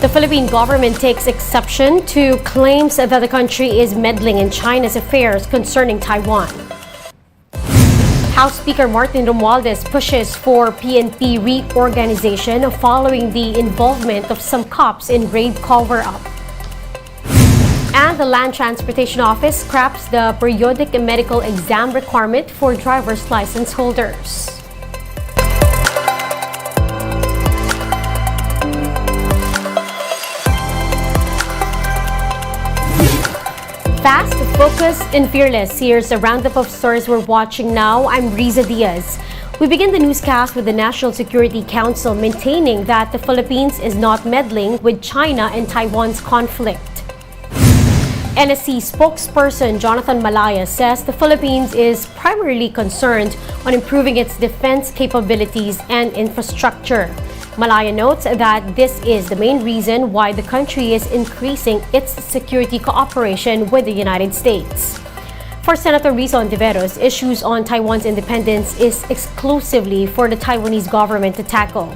The Philippine government takes exception to claims that the country is meddling in China's affairs concerning Taiwan. House Speaker Martin Romualdez pushes for PNP reorganization following the involvement of some cops in raid cover-up. And the Land Transportation Office scraps the periodic medical exam requirement for driver's license holders. Fast, focused, and fearless. Here's a roundup of stories we're watching now. I'm Riza Diaz. We begin the newscast with the National Security Council maintaining that the Philippines is not meddling with China and Taiwan's conflict. NSC spokesperson Jonathan Malaya says the Philippines is primarily concerned on improving its defense capabilities and infrastructure. Malaya notes that this is the main reason why the country is increasing its security cooperation with the United States. For Senator Rizzo Ontiveros, issues on Taiwan's independence is exclusively for the Taiwanese government to tackle.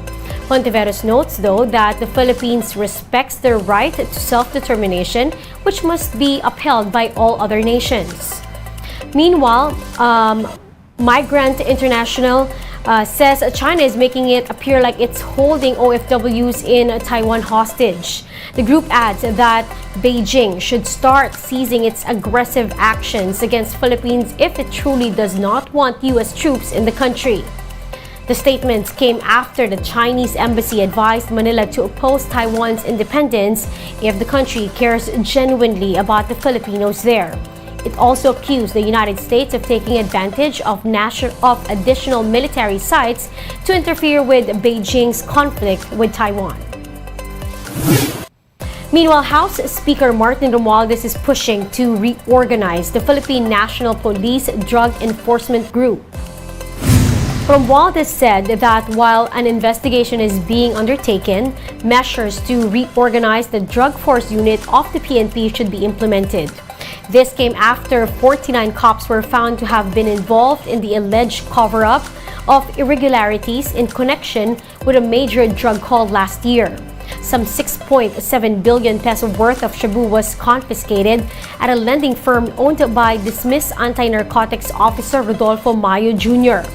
Ontiveros notes, though, that the Philippines respects their right to self-determination, which must be upheld by all other nations. Meanwhile, Migrant International says China is making it appear like it's holding OFWs in Taiwan hostage. The group adds that Beijing should start ceasing its aggressive actions against Philippines if it truly does not want U.S. troops in the country. The statements came after the Chinese embassy advised Manila to oppose Taiwan's independence if the country cares genuinely about the Filipinos there. It also accused the United States of taking advantage of additional military sites to interfere with Beijing's conflict with Taiwan. Meanwhile, House Speaker Martin Romualdez is pushing to reorganize the Philippine National Police Drug Enforcement Group. Romualdez said that while an investigation is being undertaken, measures to reorganize the drug force unit of the PNP should be implemented. This came after 49 cops were found to have been involved in the alleged cover-up of irregularities in connection with a major drug haul last year. Some 6.7 billion peso worth of shabu was confiscated at a lending firm owned by dismissed anti-narcotics officer Rodolfo Mayo Jr.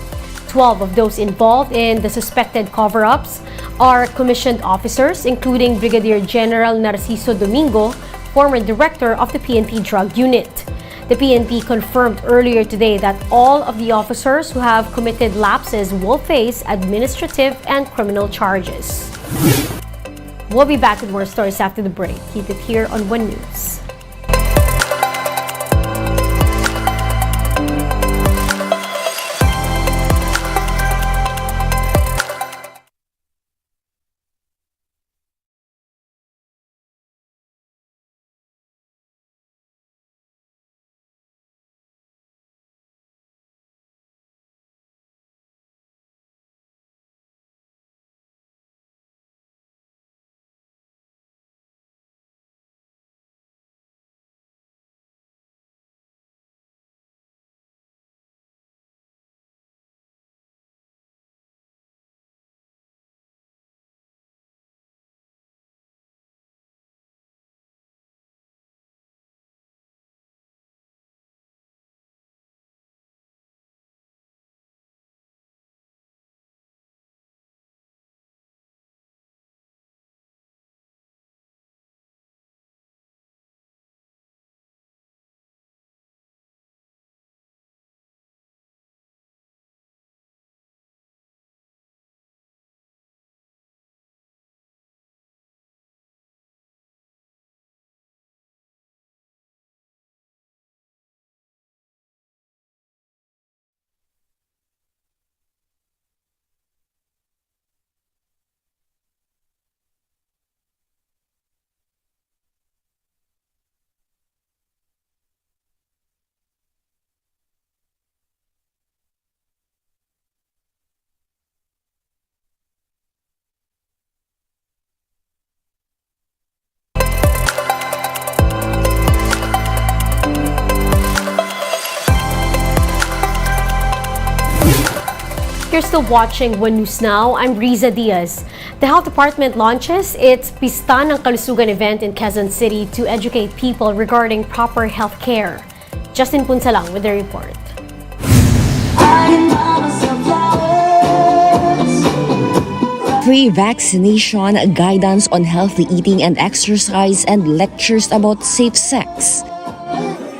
12 of those involved in the suspected cover-ups are commissioned officers, including Brigadier General Narciso Domingo, former director of the PNP Drug Unit. The PNP confirmed earlier today that all of the officers who have committed lapses will face administrative and criminal charges. We'll be back with more stories after the break. Keep it here on One News. you're still watching One News Now, I'm Riza Diaz. The Health Department launches its Pista ng Kalusugan event in Quezon City to educate people regarding proper health care. Justin Punsalang with the report. Free vaccination, guidance on healthy eating and exercise, and lectures about safe sex.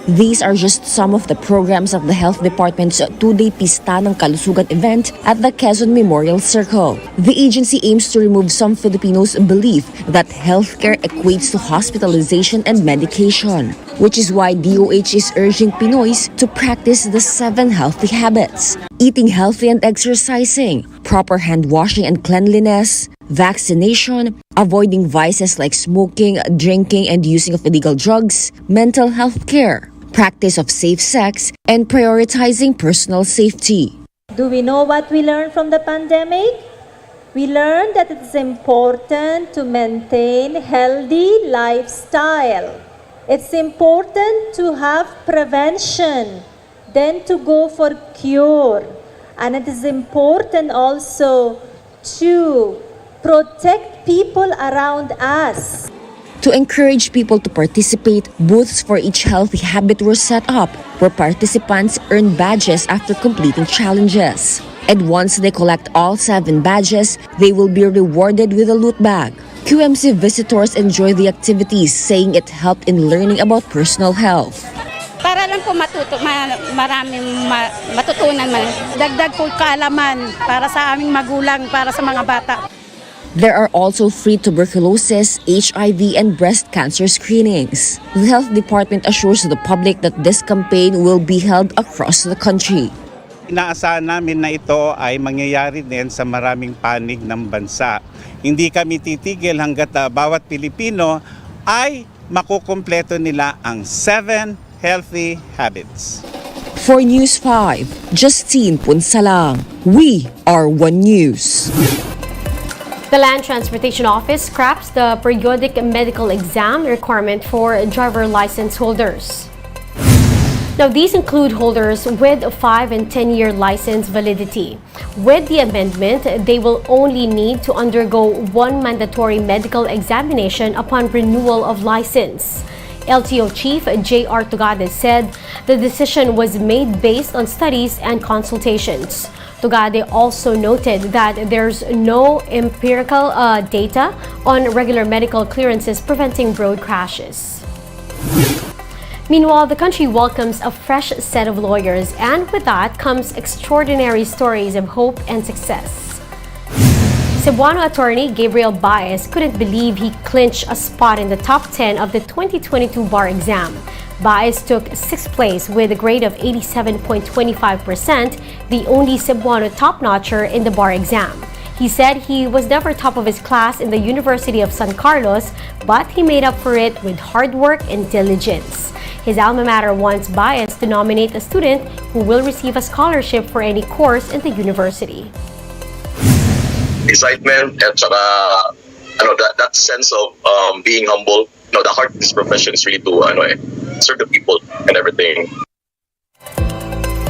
These are just some of the programs of the Health Department's two-day Pista ng Kalusugan event at the Quezon Memorial Circle. The agency aims to remove some Filipinos' belief that healthcare equates to hospitalization and medication, which is why DOH is urging Pinoys to practice the 7 healthy habits: eating healthy and exercising, proper hand washing and cleanliness, vaccination, avoiding vices like smoking, drinking, and using of illegal drugs, mental health care, practice of safe sex, and prioritizing personal safety. Do we know what we learned from the pandemic? We learned that it is important to maintain healthy lifestyle. It's important to have prevention, then to go for cure. And it is important also to protect people around us. To encourage people to participate, booths for each healthy habit were set up, where participants earn badges after completing challenges. And once they collect all 7 badges, they will be rewarded with a loot bag. QMC visitors enjoy the activities, saying it helped in learning about personal health. Para lang po maraming matutunan man. Dagdag po kaalaman para sa aming magulang, para sa mga bata. There are also free tuberculosis, HIV, and breast cancer screenings. The Health Department assures the public that this campaign will be held across the country. Inaasahan namin na ito ay mangyayari din sa maraming panig ng bansa. Hindi kami titigil hanggat bawat Pilipino ay makukumpleto nila ang 7 healthy habits. For News 5, Justine Punsalang. We are One News. The Land Transportation Office scraps the periodic medical exam requirement for driver license holders. Now, these include holders with a 5- and 10-year license validity. With the amendment, they will only need to undergo 1 mandatory medical examination upon renewal of license. LTO Chief J.R. Tugade said the decision was made based on studies and consultations. Tugade also noted that there's no empirical data on regular medical clearances preventing road crashes. Meanwhile, the country welcomes a fresh set of lawyers, and with that comes extraordinary stories of hope and success. Cebuano attorney Gabriel Baez couldn't believe he clinched a spot in the top 10 of the 2022 bar exam. Baez took 6th place with a grade of 87.25%, the only Cebuano top-notcher in the bar exam. He said he was never top of his class in the University of San Carlos, but he made up for it with hard work and diligence. His alma mater wants Baez to nominate a student who will receive a scholarship for any course in the university. Excitement at that sense of being humble. The heart of this profession is really to serve the people and everything.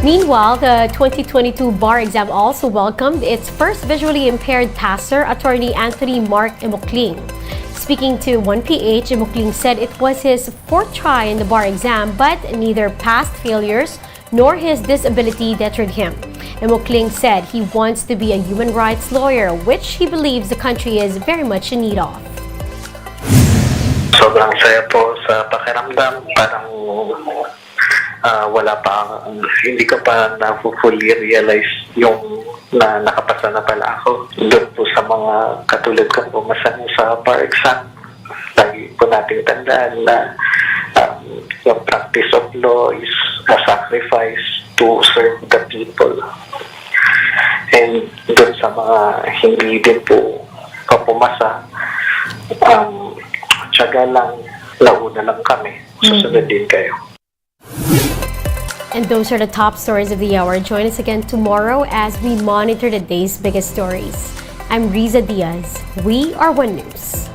Meanwhile, the 2022 bar exam also welcomed its first visually impaired passer, attorney Anthony Mark Emocling. Speaking to 1PH, Emocling said it was his 4th try in the bar exam, but neither past failures nor his disability deterred him. Emocling said he wants to be a human rights lawyer, which he believes the country is very much in need of. Sobrang saya po sa pakiramdam, parang hindi ko pa na-fully realize yung na nakapasa na pala ako. Doon po sa mga katulad ko pumasan sa bar exam, lagi po natin tandaan na yung practice of law is a sacrifice to serve the people. And doon sa mga hindi din po pumasa, tiyaga lang, launa lang kami. Susunod din kayo. And those are the top stories of the hour. Join us again tomorrow as we monitor the day's biggest stories. I'm Riza Diaz. We are One News.